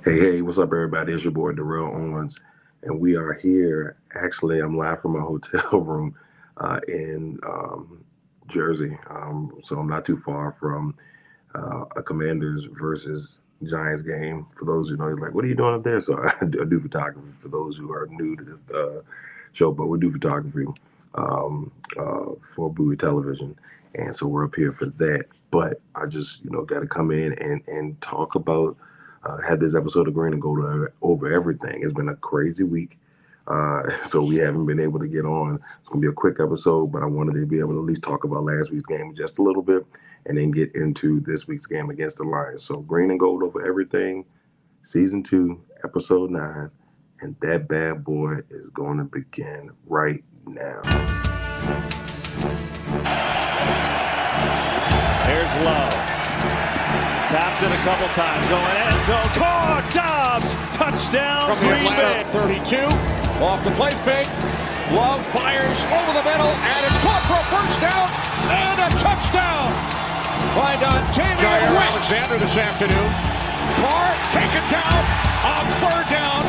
Hey, what's up, everybody? It's your boy Darrell Owens, and we are here. Actually, I'm live from my hotel room in Jersey, so I'm not too far from a Commanders versus Giants game. For those who know, he's like, "What are you doing up there?" So I do photography. For those who are new to this show, but we do photography for Bowie Television, and so we're up here for that. But I just got to come in and talk about had this episode of Green and Gold over everything. It's been a crazy week. So we haven't been able to get on. It's gonna be a quick episode, but I wanted to be able to at least talk about last week's game just a little bit, and then get into this week's game against the Lions. So Green and Gold over everything, season 2, episode 9, and that bad boy is going to begin right now. Here's Lowe. Taps it a couple times. Going end zone. Caught. Dobbs. Touchdown. From the Green Bay. Atlanta 32. Off the play fake. Love fires over the middle. And it's caught for a first down. And a touchdown. By Dontavian Alexander this afternoon. Carr taken down on third down.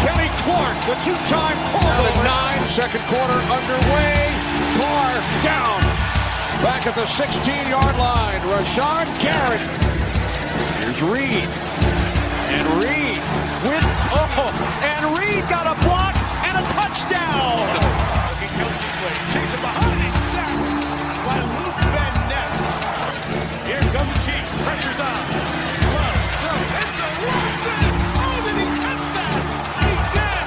Kelly Clark, the two-time holdover. 9, second quarter underway. Carr down. Back at the 16-yard line. Rashawn Garrett. Here's Reed. And Reed wins. And Reed got a block and a touchdown. Looking Kelsey's way. Chasing behind. He's sacked by Luke Van Ness. Here come the Chiefs. Pressure's on. Love. Enzo Watson. Oh, did he catch that? He did.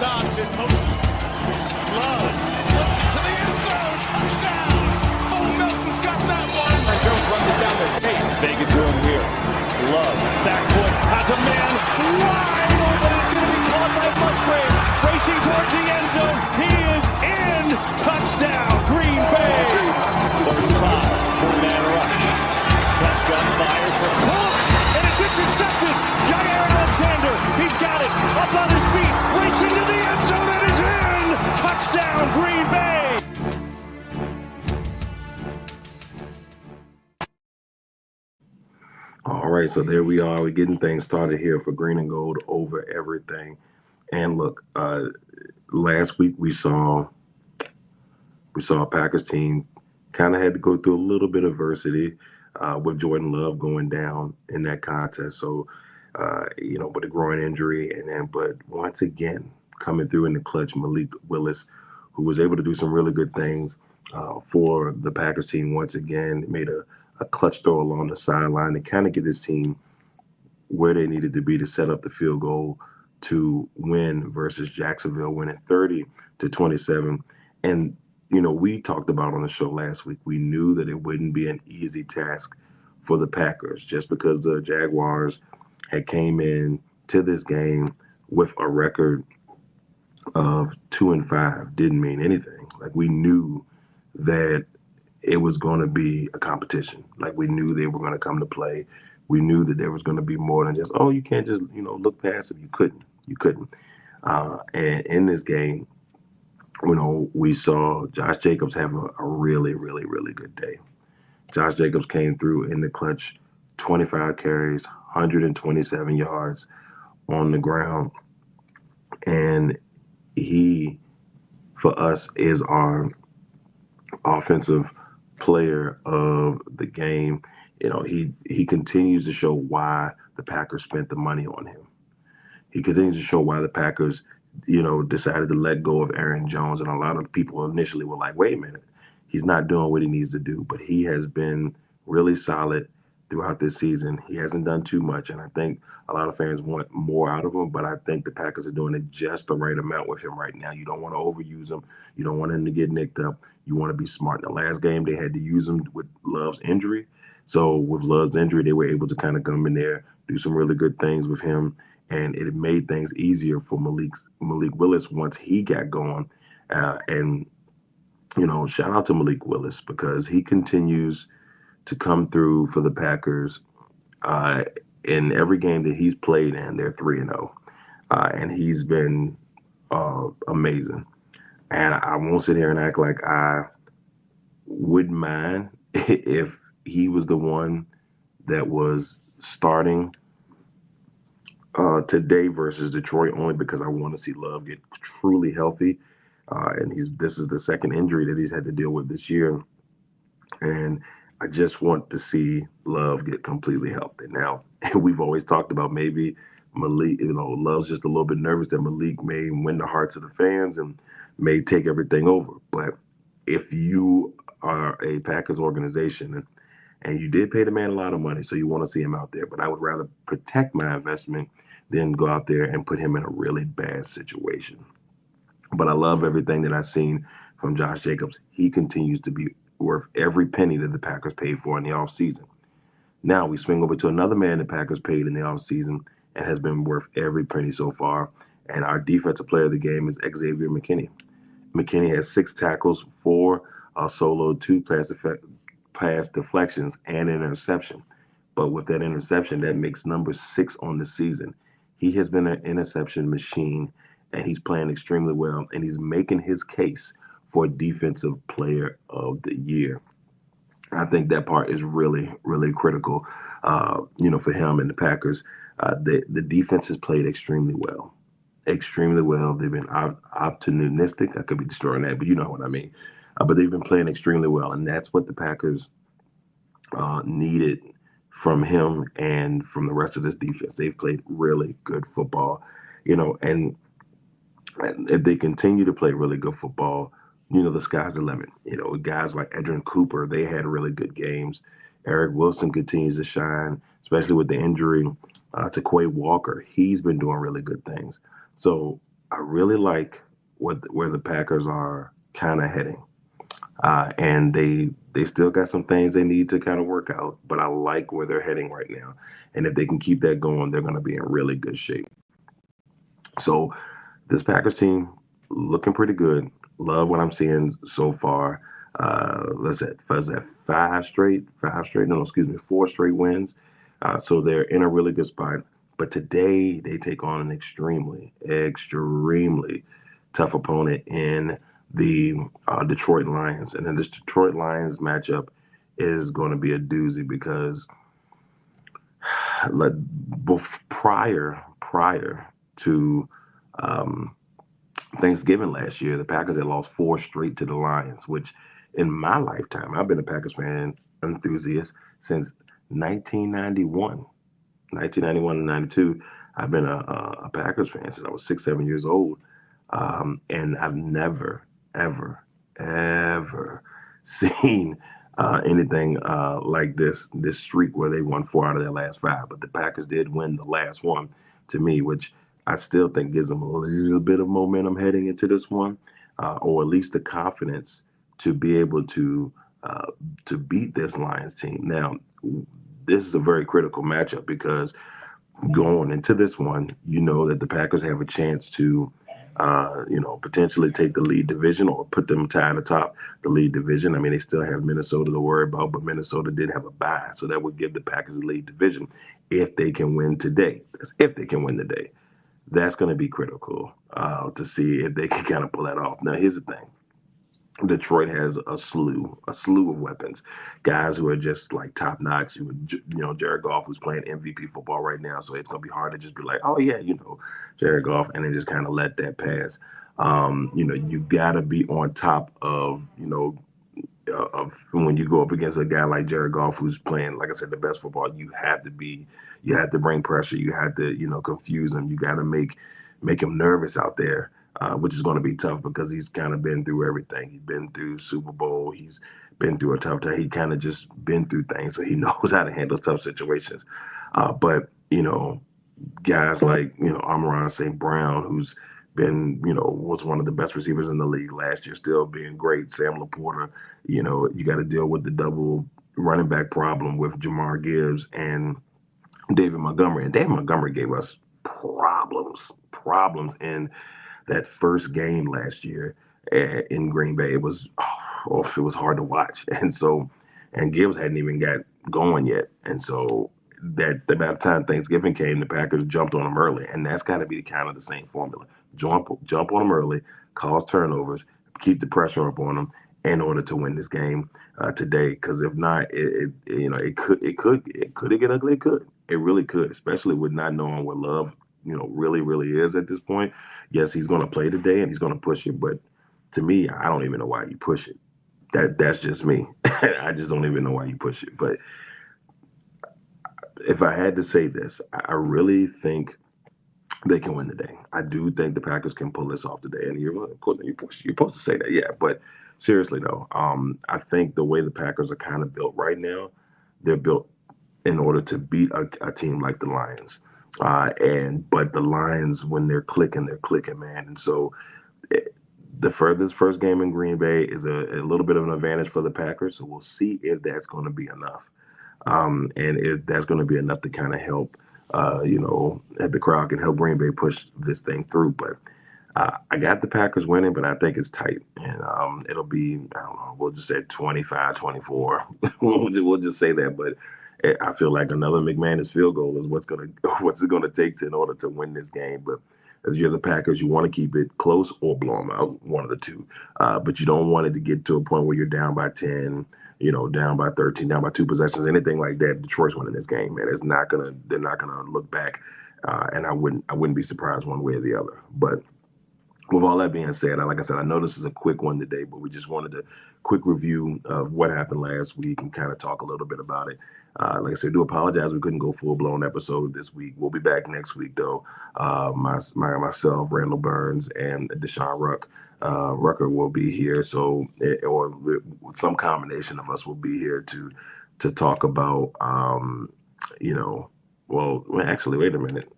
Dobbs in motion. Love. Looks to the end zone. Touchdown. Milton's got that one. Jones runs it down their face. Fake it to him here. Love. Back foot. Has a man wide open. It's going to be caught by Musgrave. Racing towards the end zone. He is in. Touchdown. Green Bay. 35. Four-man rush. Prescott fires for Cooks. And it's intercepted. Jair Alexander. He's got it. Up on his feet. Racing to the end zone. And is in. Touchdown. Green Bay. All right, so there we are. We're getting things started here for Green and Gold over everything. And look, last week we saw a Packers team kind of had to go through a little bit of adversity with Jordan Love going down in that contest. So, with a groin injury, but once again coming through in the clutch, Malik Willis, who was able to do some really good things for the Packers team once again, made a clutch throw along the sideline to kind of get his team where they needed to be to set up the field goal to win versus Jacksonville, winning 30-27. And we talked about on the show last week, we knew that it wouldn't be an easy task for the Packers just because the Jaguars had came in to this game with a record of 2-5 didn't mean anything. Like, we knew that it was going to be a competition. Like, we knew they were going to come to play. We knew that there was going to be more than just, you can't just, look past it. You couldn't. And in this game, we saw Josh Jacobs have a really, really, really good day. Josh Jacobs came through in the clutch, 25 carries, 127 yards on the ground. And he, for us, is our offensive player of the game. He continues to show why the Packers spent the money on him. He continues to show why the Packers, decided to let go of Aaron Jones. And a lot of people initially were like, wait a minute, he's not doing what he needs to do. But he has been really solid throughout this season. He hasn't done too much. And I think a lot of fans want more out of him. But I think the Packers are doing it just the right amount with him right now. You don't want to overuse him. You don't want him to get nicked up. You want to be smart. In the last game, they had to use him with Love's injury. So with Love's injury, they were able to kind of come in there, do some really good things with him. And it made things easier for Malik Willis once he got going. And shout out to Malik Willis because he continues to come through for the Packers. In every game that he's played in, they're 3-0. And he's been amazing. And I won't sit here and act like I wouldn't mind if he was the one that was starting Today versus Detroit, only because I want to see Love get truly healthy. And this is the second injury that he's had to deal with this year, and I just want to see Love get completely healthy. Now, we've always talked about maybe Malik, Love's just a little bit nervous that Malik may win the hearts of the fans and may take everything over. But if you are a Packers organization and you did pay the man a lot of money, so you want to see him out there, but I would rather protect my investment than go out there and put him in a really bad situation. But I love everything that I've seen from Josh Jacobs. He continues to be worth every penny that the Packers paid for in the offseason. Now we swing over to another man the Packers paid in the offseason and has been worth every penny so far. And our defensive player of the game is Xavier McKinney. McKinney has 6 tackles, 4 solo, 2 pass deflections, and an interception. But with that interception, that makes number 6 on the season. He has been an interception machine, and he's playing extremely well, and he's making his case for Defensive Player of the Year. I think that part is really, really critical, for him and the Packers. The defense has played extremely well, extremely well. They've been opportunistic. I could be destroying that, but you know what I mean. But they've been playing extremely well, and that's what the Packers needed from him and from the rest of this defense. They've played really good football, and if they continue to play really good football, the sky's the limit. Guys like Edrin Cooper, they had really good games. Eric Wilson continues to shine, especially with the injury to Quay Walker. He's been doing really good things. So I really like where the Packers are kind of heading. And they still got some things they need to kind of work out, but I like where they're heading right now. And if they can keep that going, they're going to be in really good shape. So this Packers team looking pretty good. Love what I'm seeing so far. Let's say, was that 4 straight wins. So they're in a really good spot. But today they take on an extremely, extremely tough opponent in the Detroit Lions. And then this Detroit Lions matchup is going to be a doozy because prior to Thanksgiving last year, the Packers had lost 4 straight to the Lions, which in my lifetime, I've been a Packers fan enthusiast since 1991. 1991 and 92, I've been a Packers fan since I was 6, 7 years old. And I've never, ever, ever seen anything like this streak where they won 4 out of their last 5. But the Packers did win the last one to me, which I still think gives them a little bit of momentum heading into this one, or at least the confidence to be able to beat this Lions team. Now, this is a very critical matchup because going into this one, that the Packers have a chance to, potentially take the lead division or put them tied atop the lead division. I mean, they still have Minnesota to worry about, but Minnesota did have a bye, so that would give the Packers the lead division if they can win today. That's if they can win today. That's going to be critical to see if they can kind of pull that off. Now, here's the thing. Detroit has a slew of weapons, guys who are just like top notch. Jared Goff, who's playing MVP football right now, so it's gonna be hard to just be like, oh yeah, Jared Goff, and then just kind of let that pass. You gotta be on top of when you go up against a guy like Jared Goff, who's playing, like I said, the best football. You have to bring pressure. You have to confuse him. You got to make him nervous out there. Which is going to be tough because he's kind of been through everything. He's been through Super Bowl. He's been through a tough time. He kind of just been through things, so he knows how to handle tough situations. But guys like Amon-Ra St. Brown, who's been was one of the best receivers in the league last year, still being great. Sam Laporta, you got to deal with the double running back problem with Jamar Gibbs and David Montgomery. And David Montgomery gave us problems in that first game last year in Green Bay. It was hard to watch. And Gibbs hadn't even got going yet. And so that about the time Thanksgiving came, the Packers jumped on him early. And that's got to be kind of the same formula. Jump on them early, cause turnovers, keep the pressure up on them, in order to win this game today. Because if not, it could get ugly. It could. It really could, especially with not knowing what Love really is at this point. Yes, he's going to play today and he's going to push it, but to me, I don't even know why you push it. That's just me. I just don't even know why you push it. But if I had to say this, I really think they can win today. I do think the Packers can pull this off today. And of course, you're supposed to say that, yeah. But seriously though, I think the way the Packers are kind of built right now, they're built in order to beat a team like the Lions. But the Lions, when they're clicking, man. And so the first game in Green Bay is a little bit of an advantage for the Packers. So we'll see if that's going to be enough. And if that's going to be enough to kind of help, if the crowd can help Green Bay push this thing through. But I got the Packers winning, but I think it's tight. And it'll be, I don't know, we'll just say 25-24. We'll just say that. But I feel like another McManus field goal is what's it going to take in order to win this game. But if you're the Packers, you want to keep it close or blow them out, one of the two. But you don't want it to get to a point where you're down by 10, down by 13, down by 2 possessions, anything like that. Detroit's winning this game, man. They're not gonna look back, and I wouldn't be surprised one way or the other. But with all that being said, like I said, I know this is a quick one today, but we just wanted a quick review of what happened last week and kind of talk a little bit about it. Like I said, I do apologize we couldn't go full-blown episode this week. We'll be back next week, though. Myself, Randall Burns, and Deshaun Rucker will be here. So, or some combination of us will be here to talk about, actually, wait a minute.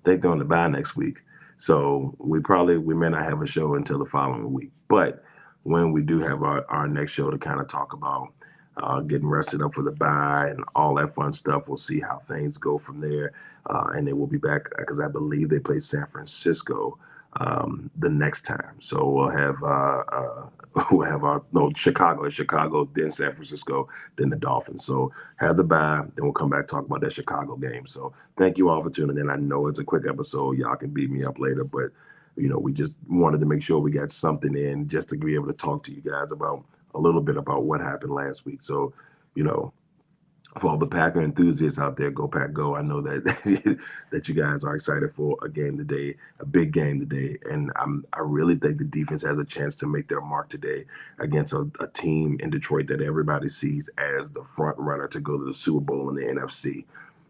They're going to bye next week. So we may not have a show until the following week. But when we do have our next show to kind of talk about getting rested up for the bye and all that fun stuff, we'll see how things go from there. And then we'll be back because I believe they play San Francisco the next time. So we'll have Chicago, then San Francisco, then the Dolphins. So have the bye, then we'll come back talk about that Chicago game. So thank you all for tuning in. I know it's a quick episode. Y'all can beat me up later, but we just wanted to make sure we got something in just to be able to talk to you guys about a little bit about what happened last week. So, for all the Packer enthusiasts out there, go Pack Go. I know that that you guys are excited for a game today, a big game today, and I really think the defense has a chance to make their mark today against a team in Detroit that everybody sees as the front runner to go to the Super Bowl in the NFC.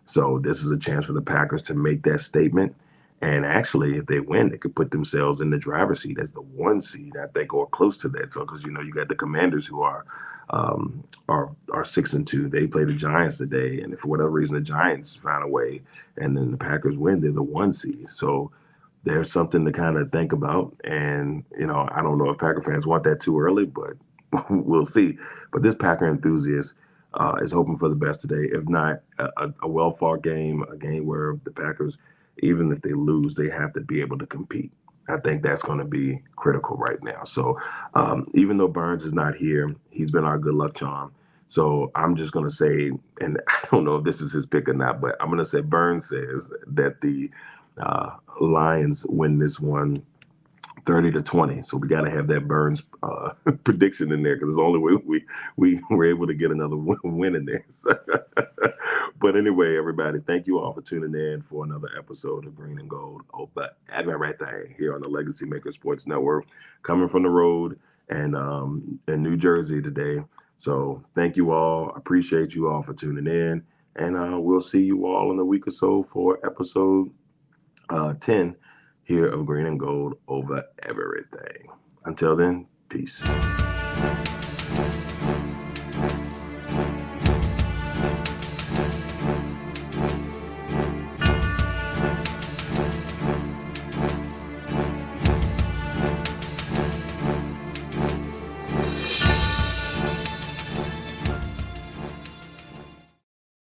So this is a chance for the Packers to make that statement. And actually, if they win, they could put themselves in the driver's seat as the 1 seed, I think, or close to that. So, because you got the Commanders who are 6-2. They play the Giants today, and if for whatever reason the Giants find a way, and then the Packers win, they're the 1 seed. So there's something to kind of think about. And I don't know if Packer fans want that too early, but we'll see. But this Packer enthusiast is hoping for the best today. If not, a well-fought game, a game where the Packers, even if they lose, they have to be able to compete. I think that's going to be critical right now. So even though Burns is not here, he's been our good luck charm. So I'm just going to say, and I don't know if this is his pick or not, but I'm going to say Burns says that the Lions win this one 30-20. So we got to have that Burns prediction in there because it's the only way we were able to get another win in there. But anyway, everybody, thank you all for tuning in for another episode of Green and Gold over Everythang here on the Legacy Maker Sports Network, coming from the road and in New Jersey today. So thank you all. Appreciate you all for tuning in. And we'll see you all in a week or so for episode 10 here of Green and Gold over Everythang. Until then, peace.